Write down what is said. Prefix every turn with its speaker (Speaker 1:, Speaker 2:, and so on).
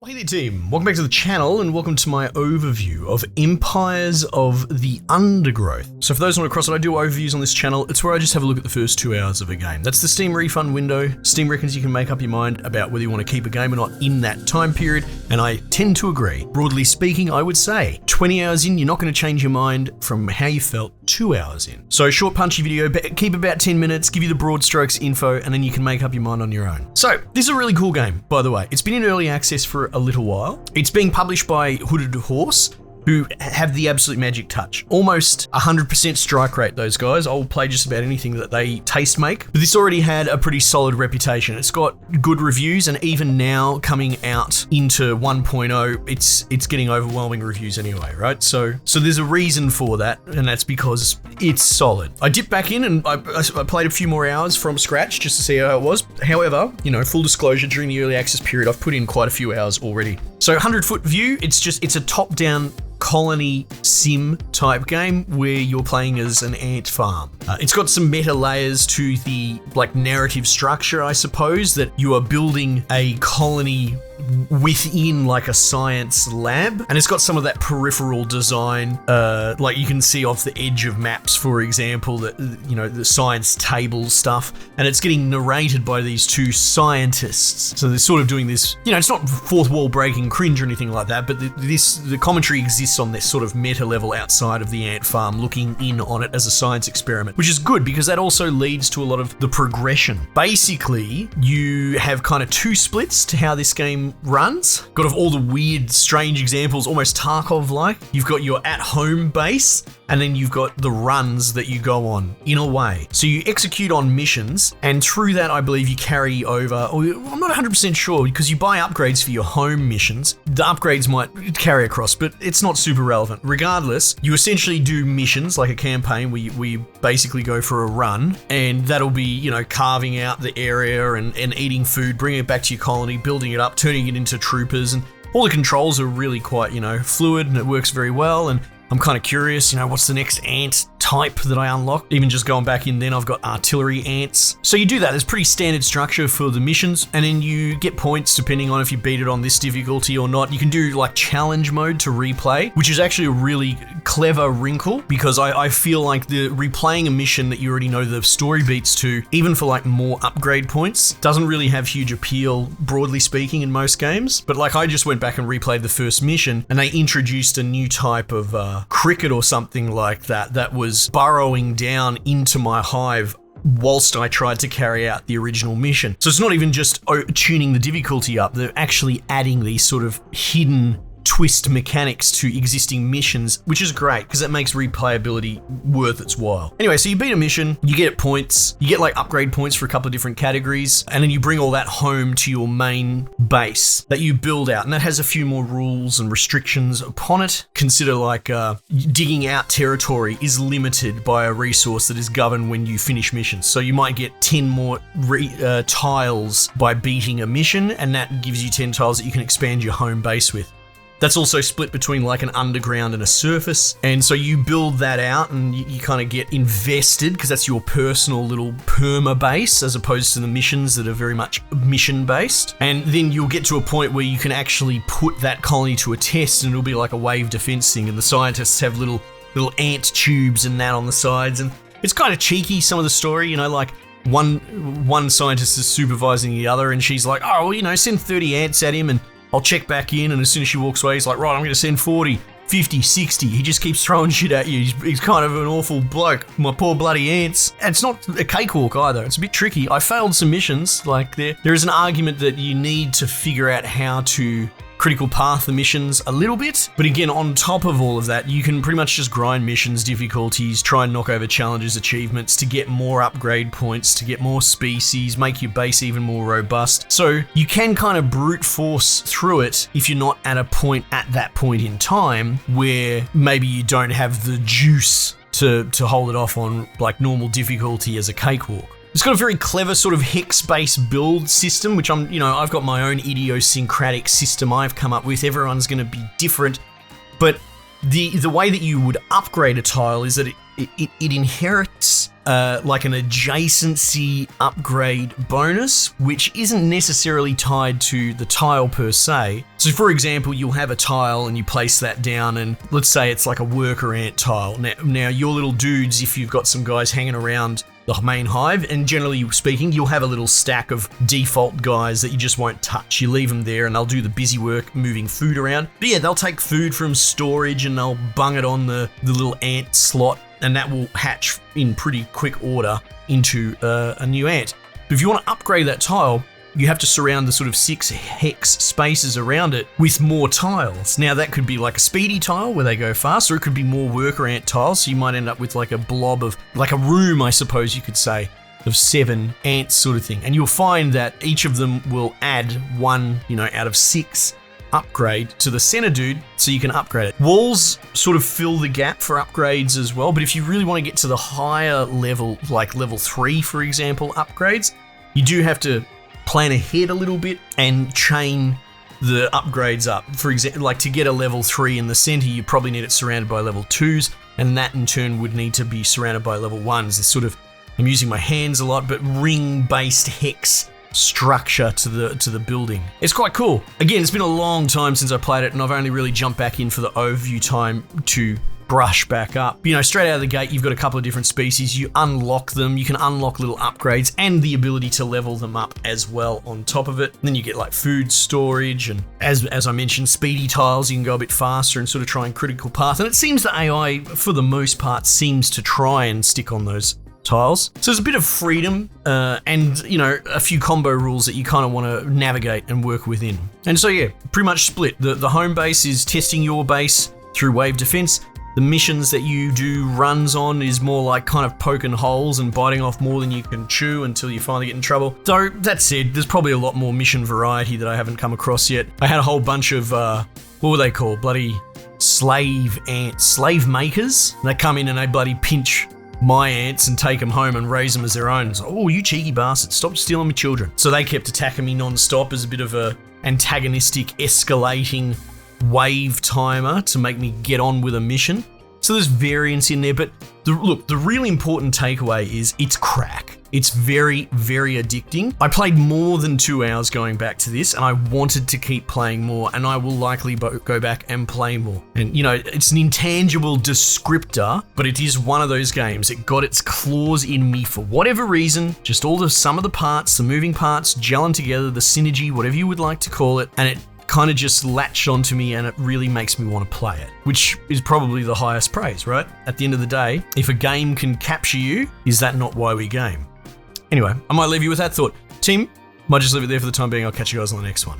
Speaker 1: Hey there team, welcome back to the channel and welcome to my overview of Empires of the Undergrowth. So for those not across it, I do overviews on this channel. It's where I just have a look at the first 2 hours of a game. That's the Steam refund window. Steam reckons you can make up your mind about whether you want to keep a game or not in that time period, and I tend to agree. Broadly speaking, I would say 20 hours in, you're not going to change your mind from how you felt 2 hours in. So short punchy video, keep about 10 minutes, give you the broad strokes info, and then you can make up your mind on your own. So this is a really cool game, by the way. It's been in early access for a little while. It's being published by Hooded Horse, who have the absolute magic touch. Almost 100% strike rate, those guys. I'll play just about anything that they taste make. But this already had a pretty solid reputation. It's got good reviews, and even now coming out into 1.0, it's getting overwhelming reviews anyway, right? So there's a reason for that, and that's because it's solid. I dipped back in and I played a few more hours from scratch just to see how it was. However, full disclosure, during the early access period, I've put in quite a few hours already. So 100-foot view, it's a top-down colony sim type game where you're playing as an ant farm. It's got some meta layers to the narrative structure, I suppose, that you are building a colony within like a science lab, and it's got some of that peripheral design, like you can see off the edge of maps, for example, that the science table stuff, and it's getting narrated by these two scientists. So they're sort of doing this, it's not fourth wall breaking cringe or anything like that, but the commentary exists on this sort of meta level outside of the ant farm, looking in on it as a science experiment, which is good because that also leads to a lot of the progression. Basically, you have kind of two splits to how this game runs. Got all the weird, strange examples, almost Tarkov-like. You've got your at-home base, and then you've got the runs that you go on, in a way. So you execute on missions, and through that, I believe you carry over, I'm not 100% sure, because you buy upgrades for your home missions. The upgrades might carry across, but it's not super relevant. Regardless, you essentially do missions, like a campaign, where you basically go for a run, and that'll be, carving out the area and eating food, bringing it back to your colony, building it up, turning it into troopers, and all the controls are really quite, fluid, and it works very well. And I'm kind of curious, what's the next ant type that I unlock? Even just going back in, then I've got artillery ants. So you do that. There's pretty standard structure for the missions, and then you get points depending on if you beat it on this difficulty or not. You can do like challenge mode to replay, which is actually a really clever wrinkle, because I feel like the replaying a mission that you already know the story beats to, even for like more upgrade points, doesn't really have huge appeal, broadly speaking, in most games. But like I just went back and replayed the first mission, and they introduced a new type of cricket or something like that was burrowing down into my hive whilst I tried to carry out the original mission. So it's not even just tuning the difficulty up, they're actually adding these sort of hidden twist mechanics to existing missions, which is great because it makes replayability worth its while. Anyway, so you beat a mission, you get points, you get like upgrade points for a couple of different categories, and then you bring all that home to your main base that you build out, and that has a few more rules and restrictions upon it. Consider like digging out territory is limited by a resource that is governed when you finish missions. So you might get 10 more tiles by beating a mission, and that gives you 10 tiles that you can expand your home base with. That's also split between like an underground and a surface. And so you build that out, and you kind of get invested, because that's your personal little perma base, as opposed to the missions that are very much mission based. And then you'll get to a point where you can actually put that colony to a test, and it'll be like a wave defense thing. And the scientists have little ant tubes and that on the sides. And it's kind of cheeky, some of the story, like one scientist is supervising the other, and she's like, oh, well, send 30 ants at him and I'll check back in, and as soon as she walks away, he's like, right, I'm going to send 40, 50, 60. He just keeps throwing shit at you. He's kind of an awful bloke. My poor bloody ants. And it's not a cakewalk either. It's a bit tricky. I failed some missions. Like there is an argument that you need to figure out how to critical path the missions a little bit. But again, on top of all of that, you can pretty much just grind missions, difficulties, try and knock over challenges, achievements to get more upgrade points, to get more species, make your base even more robust. So you can kind of brute force through it if you're not at that point in time where maybe you don't have the juice to hold it off on like normal difficulty as a cakewalk. It's got a very clever sort of hex-based build system, which I've got my own idiosyncratic system I've come up with. Everyone's going to be different, but the way that you would upgrade a tile is that it inherits like an adjacency upgrade bonus, which isn't necessarily tied to the tile per se. So for example, you'll have a tile and you place that down, and let's say it's like a worker ant tile. Now your little dudes, if you've got some guys hanging around the main hive, and generally speaking, you'll have a little stack of default guys that you just won't touch. You leave them there and they'll do the busy work moving food around. But yeah, they'll take food from storage and they'll bung it on the little ant slot, and that will hatch in pretty quick order into a new ant. But if you want to upgrade that tile, you have to surround the sort of 6 hex spaces around it with more tiles. Now that could be like a speedy tile where they go fast, or it could be more worker ant tiles, so you might end up with like a blob of, like a room, I suppose you could say, of 7 ants sort of thing. And you'll find that each of them will add 1, out of 6 upgrade to the center dude, so you can upgrade it. Walls sort of fill the gap for upgrades as well, but if you really want to get to the higher level, like level 3, for example, upgrades, you do have to plan ahead a little bit and chain the upgrades up. For example, like to get a level 3 in the center, you probably need it surrounded by level 2s, and that in turn would need to be surrounded by level 1s. It's sort of, I'm using my hands a lot, but ring-based hex structure to the building. It's quite cool. Again, it's been a long time since I played it, and I've only really jumped back in for the overview time to brush back up. Straight out of the gate, you've got a couple of different species. You unlock them. You can unlock little upgrades and the ability to level them up as well on top of it. And then you get like food storage, and as I mentioned, speedy tiles. You can go a bit faster and sort of try and critical path. And it seems the AI, for the most part, seems to try and stick on those tiles. So there's a bit of freedom and, a few combo rules that you kind of want to navigate and work within. And so, yeah, pretty much split. The home base is testing your base through wave defense. The missions that you do runs on is more like kind of poking holes and biting off more than you can chew until you finally get in trouble. Though, that said, there's probably a lot more mission variety that I haven't come across yet. I had a whole bunch of, what were they called? Bloody slave makers. They come in and they bloody pinch my ants and take them home and raise them as their own. So, oh, you cheeky bastards, stop stealing my children. So they kept attacking me non-stop as a bit of a antagonistic, escalating wave timer to make me get on with a mission. So there's variance in there, but the really important takeaway is it's crack. It's very, very addicting. I played more than 2 hours going back to this, and I wanted to keep playing more, and I will likely go back and play more. And, it's an intangible descriptor, but it is one of those games. It got its claws in me for whatever reason, just some of the parts, the moving parts, gelling together, the synergy, whatever you would like to call it, and it kind of just latched onto me, and it really makes me want to play it, which is probably the highest praise, right? At the end of the day, if a game can capture you, is that not why we game? Anyway, I might leave you with that thought. Team, might just leave it there for the time being. I'll catch you guys on the next one.